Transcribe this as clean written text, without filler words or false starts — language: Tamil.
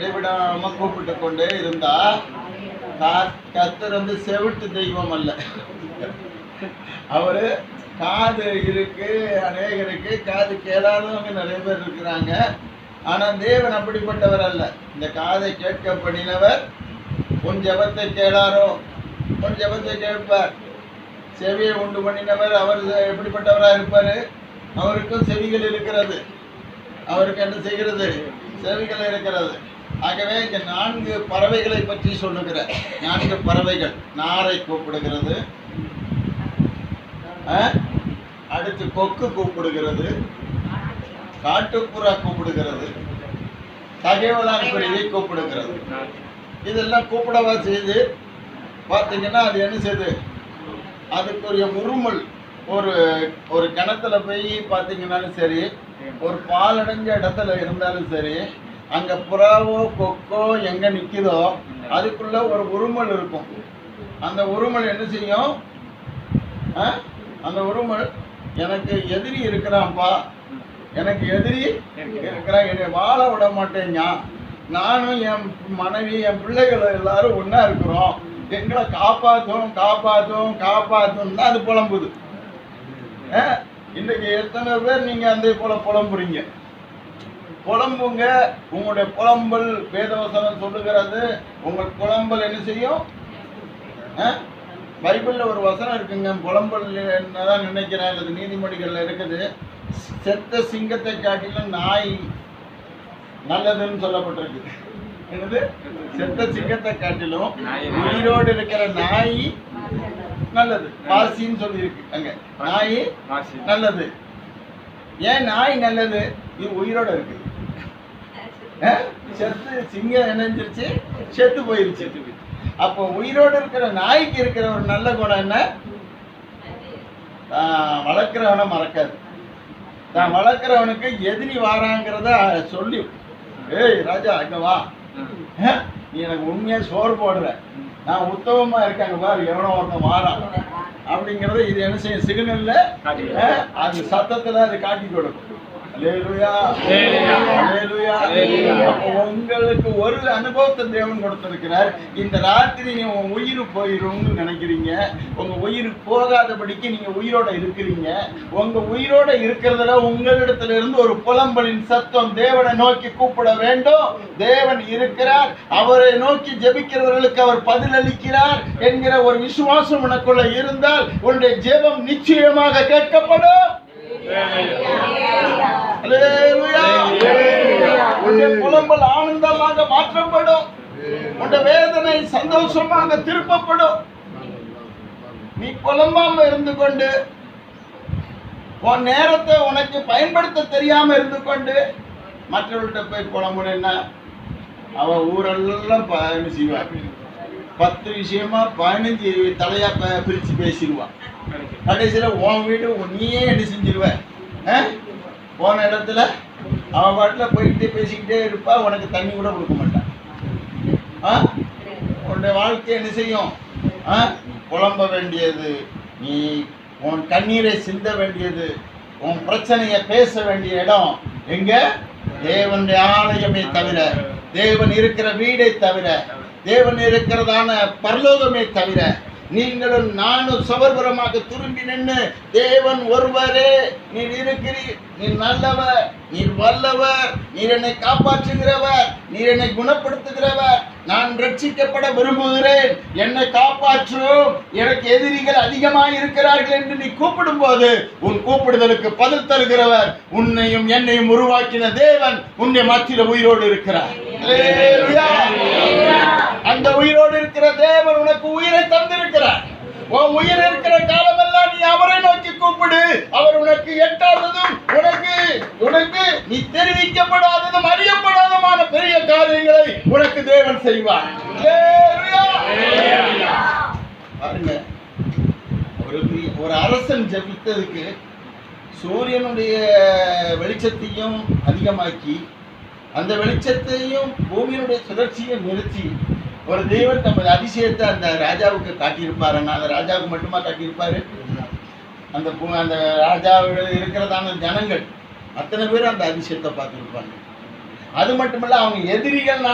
இடைவிடாம கூப்பிட்டு கொண்டே இருந்தா கர்த்தர் வந்து செவிட்டு தெய்வம் அல்ல. அவரு காது இருக்கு, அநேகருக்கு காது கேளாதவங்க நிறைய பேர் இருக்கிறாங்க. ஆனா தேவன் அப்படிப்பட்டவர் அல்ல. இந்த காதை கேட்க பண்ணினவர் உன் ஜெபத்தை கேளாரோ, உன் ஜெபத்தை கேட்பார். செவியை உண்டு பண்ணினவர் அவர் எப்படிப்பட்டவராக இருப்பார்? அவருக்கும் செவிகள் இருக்கிறது. அவருக்கு என்ன செய்கிறது? செவிகள் இருக்கிறது. ஆகவே இந்த 4 பறவைகளை பற்றி சொல்லுகிற 4 பறவைகள். நாரை கூப்பிடுகிறது, அடுத்து கொக்கு கூப்பிடுகிறது, காட்டுப்புறா கூப்பிடுகிறது, தகைவலான் குருவி கூப்பிடுகிறது. இதெல்லாம் கூப்பிடவா செய்து பார்த்தீங்கன்னா அது என்ன செய்யுது? அதுக்குரிய உருமல் ஒரு கிணத்துல போய் பார்த்தீங்கன்னாலும் சரி, ஒரு பாலடைஞ்ச இடத்துல இருந்தாலும் சரி, அங்கே புறாவோ கொக்கோ எங்கே நிற்குதோ அதுக்குள்ள ஒரு உருமல் இருக்கும். அந்த உருமல் என்ன செய்யும்? அந்த உருமல் எனக்கு எதிரி இருக்கிறான்ப்பா, எனக்கு எதிரி இருக்கிறான், என்னை வாழ விட மாட்டேங்க, நானும் என் மனைவி என் பிள்ளைகள் எல்லாரும் ஒன்றா இருக்கிறோம், எங்களை காப்பாற்றும் காப்பாற்றும் காப்பாற்றும் தான் அது புலம்புது. இன்றைக்கு எத்தனை பேர் நீங்கள் அந்த போல புலம்புறீங்க? புலம்புங்க. உங்களுடைய புலம்பல் வேதவசனம் சொல்லுகிறது. உங்கள் புலம்பல் என்ன செய்யும்? பைபிளில் ஒரு வசனம் இருக்குங்க, புலம்பல் என்னதான் நினைக்கிறேன், அல்லது நீதிமொழிகளில் இருக்குது. செத்த சிங்கத்தை காட்டிலும் நாய் நல்லதுன்னு சொல்லப்பட்டிருக்கு. என்னது? செத்த சிங்கத்தை காட்டிலும் உயிரோடு இருக்கிற நாய் நல்லது. பாசின்னு சொல்லியிருக்கு அங்க. நாய் நல்லது. ஏன் நாய் நல்லது? இது உயிரோட இருக்குது. செத்து சிங்கம் இணைஞ்சிருச்சு, செத்து போயிருச்சு. அப்போ உயிரோடு இருக்கிற நாய்க்கு இருக்கிற ஒரு நல்ல குணம் என்ன? வளர்க்கிறவனை மறக்காது. தான் வளர்க்கிறவனுக்கு எதிரி வாராங்கிறத சொல்லி, ஏய் ராஜா அங்க வா, நீ எனக்கு உண்மையா சோறு போடுற, நான் உத்தமமா இருக்காங்க பாரு, எவனோ ஒருத்தன் வாரான் அப்படிங்கிறத இது என்ன செய்யும்? சிக்னல்ல அது சத்தத்துல அது காட்டி கொடுக்கும். உங்களுக்கு ஒரு அனுபவத்தை தேவன் கொடுத்திருக்கிறார். இந்த ராத்திரி நீ உங்க உயிர் போயிரும்னு நினைக்கிறீங்க. உங்க உயிர் போகாதபடிக்கு நீங்க உயிரோட இருக்கிறீங்க. உங்க உயிரோட இருக்கிறதுல உங்களிடத்துல இருந்து ஒரு புலம்பலின் சத்தம் தேவனை நோக்கி கூப்பிட வேண்டும். தேவன் இருக்கிறார், அவரை நோக்கி ஜெபிக்கிறவர்களுக்கு அவர் பதில் அளிக்கிறார் என்கிற ஒரு விசுவாசம் உனக்குள்ள இருந்தால் உன்னுடைய ஜெபம் நிச்சயமாக கேட்கப்படும். புலம்பல் ஆனந்தமாக மாற்றப்படும். வேதனை சந்தோஷமாக திருப்பப்படும். நீ புலம்பாம இருந்து கொண்டு, உன் நேரத்தை உனக்கு பயன்படுத்த தெரியாம இருந்து கொண்டு மற்றவர்கிட்ட போய் புலம்புனா அவன் ஊரெல்லாம் பயணம் செய்வான். 10 விஷயமா 15 தலையா பிரிச்சு பேசிடுவான். கடைசியில உன் வீடு நீயே என்ன செஞ்சிருவ? போன இடத்துல அவன் பாட்டுல போய்கிட்டே பேசிக்கிட்டே இருப்பா, உனக்கு தண்ணி கூட கொடுக்க மாட்டான். உன்னுடைய வாழ்க்கை என்ன செய்யும்? புலம்ப வேண்டியது, நீ உன் கண்ணீரை சிந்த வேண்டியது, உன் பிரச்சனையை பேச வேண்டிய இடம் எங்க? தேவனுடைய ஆலயமே தவிர, தேவன் இருக்கிற வீடை தவிர, தேவன் இருக்கிறதான பரலோகமே தவிர, நீங்களும் நானும் சபர்பரமாக திரும்பி நின்று தேவன் ஒருவரே நீர் இருக்கிறீர், நீர் நல்லவர், நீர் வல்லவர், நீர் என்னை காப்பாற்றுகிறவர், நீர் என்னை குணப்படுத்துகிறவர், நான் ரட்சிக்கப்பட விரும்புகிறேன், என்னை காப்பாற்றும், எனக்கு எதிரிகள் அதிகமாக இருக்கிறார்கள் என்று நீ கூப்பிடும் போது உன் கூப்பிடுதலுக்கு பதில் தருகிறவர், உன்னையும் என்னையும் உருவாக்கின தேவன் உன்னை மத்தியில உயிரோடு இருக்கிறார். அந்த உயிரோடு இருக்கிற தேவன் உனக்கு உயிரை தந்திருக்கிறார். உன் உயிர் இருக்கிற காலமெல்லாம் நீ அவரை நோக்கி கூப்பிடு. அவர் உனக்கு எட்டாததும் உனக்கு நீ தெரிவிக்கப்படாததும் அறியப்படாதமான பெரிய காரியங்களை உனக்கு தேவன் செய்வார். பாருங்க, ஒரு அரசன் ஜெபித்ததுக்கு சூரியனுடைய வெளிச்சத்தையும் அதிகமாக்கி அந்த வெளிச்சத்தையும் பூமியினுடைய சுழற்சியும் நிறுத்தி ஒரு தெய்வம் தமது அதிசயத்தை அந்த ராஜாவுக்கு காட்டியிருப்பாருன்னா, அந்த ராஜாவுக்கு மட்டுமா காட்டியிருப்பாரு? அந்த ராஜாவோட இருக்கிறதான ஜனங்கள் அத்தனை பேரும் அந்த அதிசயத்தை பார்த்துருப்பாங்க. அது மட்டுமல்ல, அவங்க எதிரிகள்